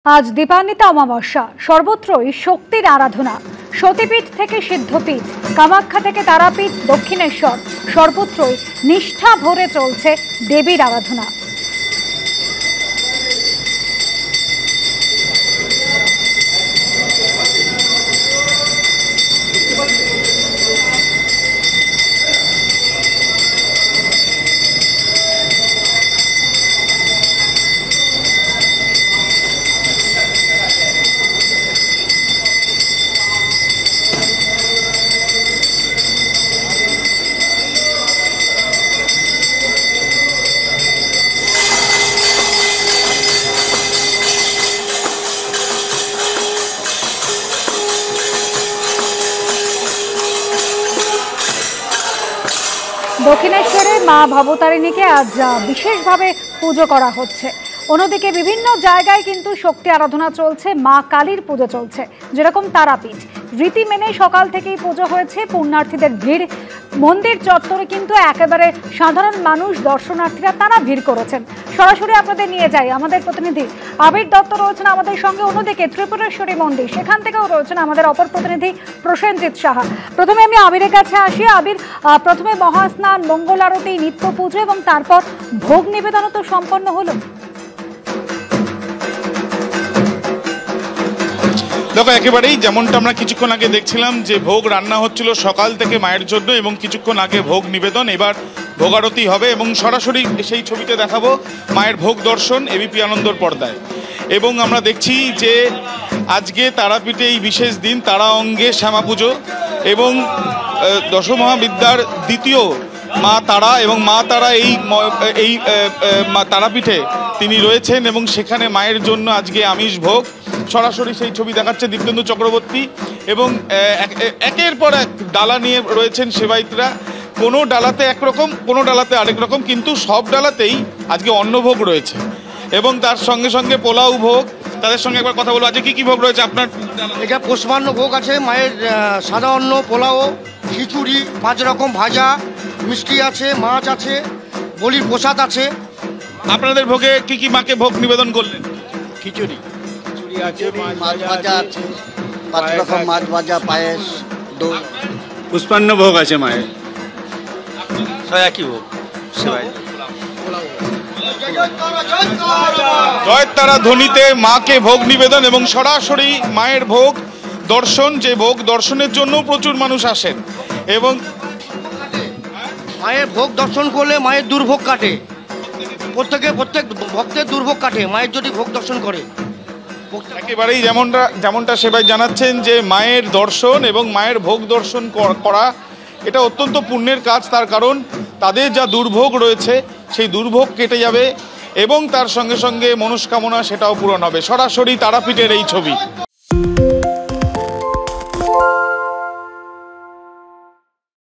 আজ দীপান্বিতা অমাবস্যা, সর্বত্রই শক্তির আরাধনা। সতীপীঠ থেকে সিদ্ধপীঠ, কামাখ্যা থেকে তারাপীঠ, দক্ষিণেশ্বর, সর্বত্রই নিষ্ঠা ভরে চলছে দেবীর আরাধনা। দক্ষিণেশ্বরে মা ভবতারিণীকে আজ বিশেষভাবে পুজো করা হচ্ছে। অন্যদিকে বিভিন্ন জায়গায় কিন্তু শক্তি আরাধনা চলছে, মা কালীর পুজো চলছে। যেরকম তারাপীঠ রীতি মেনে সকাল থেকেই পুজো হয়েছে, পুণ্যার্থীদের ভিড়। মন্দির চত্বরে কিন্তু একেবারে সাধারণ মানুষ, দর্শনার্থীরা তারা ভিড় করেছেন। সরাসরি আপনাদের নিয়ে যাই, আমাদের প্রতিনিধি আবির দত্ত রয়েছেন আমাদের সঙ্গে। অন্যদিকে ত্রিপুরেশ্বরী মন্দির, সেখান থেকেও রয়েছেন আমাদের অপর প্রতিনিধি প্রসেনজিৎ সাহা। প্রথমে আমি আবিরের কাছে আসি। আবির, প্রথমে মহাস্নান, মঙ্গল আরতি, নিত্য পুজো এবং তারপর ভোগ নিবেদনও তো সম্পন্ন হলো। দেখো, একেবারেই যেমনটা আমরা কিছুক্ষণ আগে দেখছিলাম যে ভোগ রান্না হচ্ছিল সকাল থেকে মায়ের জন্য, এবং কিছুক্ষণ আগে ভোগ নিবেদন, এবার ভোগারতি হবে এবং সরাসরি সেই ছবিতে দেখাবো মায়ের ভোগ দর্শন এবিপি আনন্দর পর্দায়। এবং আমরা দেখছি যে আজকে তারাপীঠে এই বিশেষ দিন, তারা অঙ্গে শ্যামা পুজো এবং দশমহাবিদ্যার দ্বিতীয় মা তারা, এবং মা তারা এই তারাপীঠে তিনি রয়েছেন এবং সেখানে মায়ের জন্য আজকে আমিষ ভোগ। সরাসরি সেই ছবি দেখাচ্ছে দীপ্তেন্দু চক্রবর্তী, এবং একের পর এক ডালা নিয়ে রয়েছেন সেবায়িতরা। কোনো ডালাতে একরকম, কোনো ডালাতে আরেক রকম, কিন্তু সব ডালাতেই আজকে অন্নভোগ রয়েছে এবং তার সঙ্গে সঙ্গে পোলাও ভোগ। তাদের সঙ্গে একবার কথা বলবো, আজকে কী কী ভোগ রয়েছে আপনার? এটা পুষ্পান্ন ভোগ আছে, মায়ের সাদা অন্ন, পোলাও, খিচুড়ি, 5 রকম ভাজা, মিষ্টি আছে, মাছ আছে, বলির প্রসাদ আছে। আপনাদের ভোগে কি কি মাকে ভোগ নিবেদন করলেন? খিচুড়ি আছে, মাছ ভাজা আছে, 5 রকম মাছ ভাজা, পায়েস, দই। পুষ্পান্ন ভোগ আছে মায়ের, একই ভোগ। জয় তারা ধ্বনিতে মাকে ভোগ নিবেদন এবং সরাসরি মায়ের ভোগ দর্শন। যে ভোগ দর্শনের জন্য প্রচুর মানুষ আসেন এবং মায়ের ভোগ দর্শন করলে মায়ের দুর্ভোগ কাটে। প্রত্যেক ভক্তের দুর্ভোগ কাটে মায়ের যদি ভোগ দর্শন করে। একেবারেই যেমনটা সেবাই জানাচ্ছেন যে মায়ের দর্শন এবং মায়ের ভোগ দর্শন করা এটা অত্যন্ত পুণ্যের কাজ। তার কারণ তাদের যা দুর্ভোগ রয়েছে সেই দুর্ভোগ কেটে যাবে এবং তার সঙ্গে সঙ্গে মনস্কামনা সেটাও পূরণ হবে। সরাসরি তারাপীঠের এই ছবি।